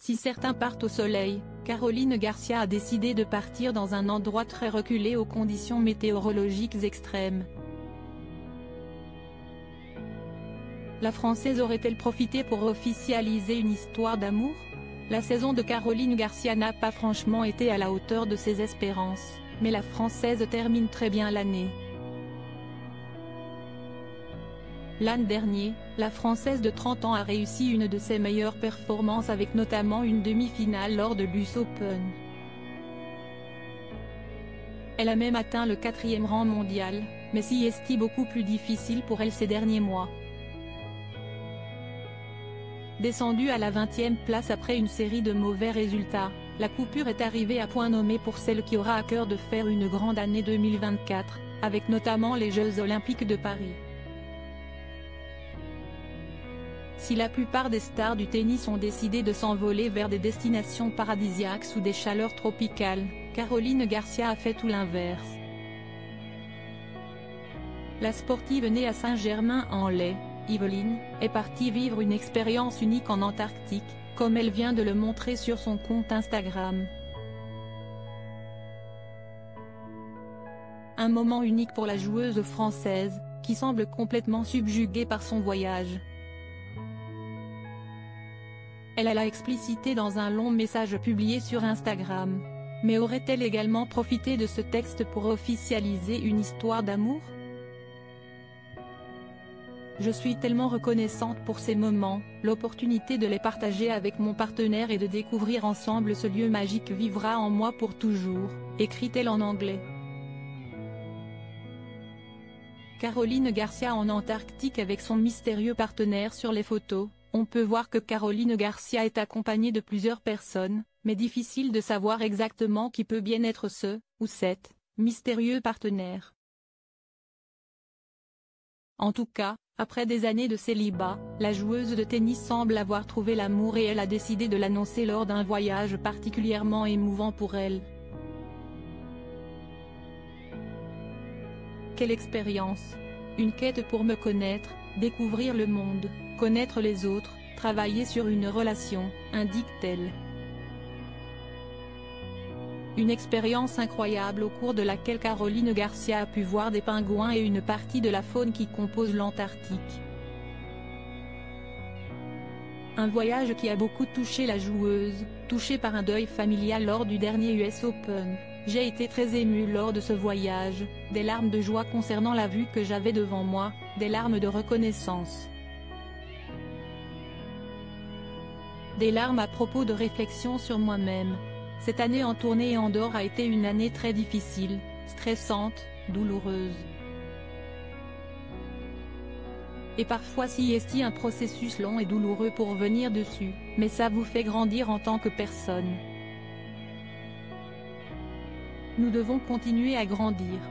Si certains partent au soleil, Caroline Garcia a décidé de partir dans un endroit très reculé aux conditions météorologiques extrêmes. La Française aurait-elle profité pour officialiser une histoire d'amour? La saison de Caroline Garcia n'a pas franchement été à la hauteur de ses espérances, mais la Française termine très bien l'année. L'an dernier, la Française de 30 ans a réussi une de ses meilleures performances avec notamment une demi-finale lors de l'US Open. Elle a même atteint le 4e rang mondial, mais s'y est beaucoup plus difficile pour elle ces derniers mois. Descendue à la 20e place après une série de mauvais résultats, la coupure est arrivée à point nommé pour celle qui aura à cœur de faire une grande année 2024, avec notamment les Jeux Olympiques de Paris. Si la plupart des stars du tennis ont décidé de s'envoler vers des destinations paradisiaques sous des chaleurs tropicales, Caroline Garcia a fait tout l'inverse. La sportive née à Saint-Germain-en-Laye, Yvelines, est partie vivre une expérience unique en Antarctique, comme elle vient de le montrer sur son compte Instagram. Un moment unique pour la joueuse française, qui semble complètement subjuguée par son voyage. Elle l'a explicité dans un long message publié sur Instagram. Mais aurait-elle également profité de ce texte pour officialiser une histoire d'amour? Je suis tellement reconnaissante pour ces moments, l'opportunité de les partager avec mon partenaire et de découvrir ensemble ce lieu magique vivra en moi pour toujours, écrit-elle en anglais. Caroline Garcia en Antarctique avec son mystérieux partenaire. Sur les photos, on peut voir que Caroline Garcia est accompagnée de plusieurs personnes, mais difficile de savoir exactement qui peut bien être ce, ou cette, mystérieux partenaire. En tout cas, après des années de célibat, la joueuse de tennis semble avoir trouvé l'amour et elle a décidé de l'annoncer lors d'un voyage particulièrement émouvant pour elle. Quelle expérience! Une quête pour me connaître, découvrir le monde, connaître les autres, travailler sur une relation, indique-t-elle. Une expérience incroyable au cours de laquelle Caroline Garcia a pu voir des pingouins et une partie de la faune qui compose l'Antarctique. Un voyage qui a beaucoup touché la joueuse, touchée par un deuil familial lors du dernier US Open. J'ai été très émue lors de ce voyage, des larmes de joie concernant la vue que j'avais devant moi, des larmes de reconnaissance. Des larmes à propos de réflexion sur moi-même. Cette année en tournée et en dehors a été une année très difficile, stressante, douloureuse. Et parfois s'y est un processus long et douloureux pour venir dessus, mais ça vous fait grandir en tant que personne. Nous devons continuer à grandir.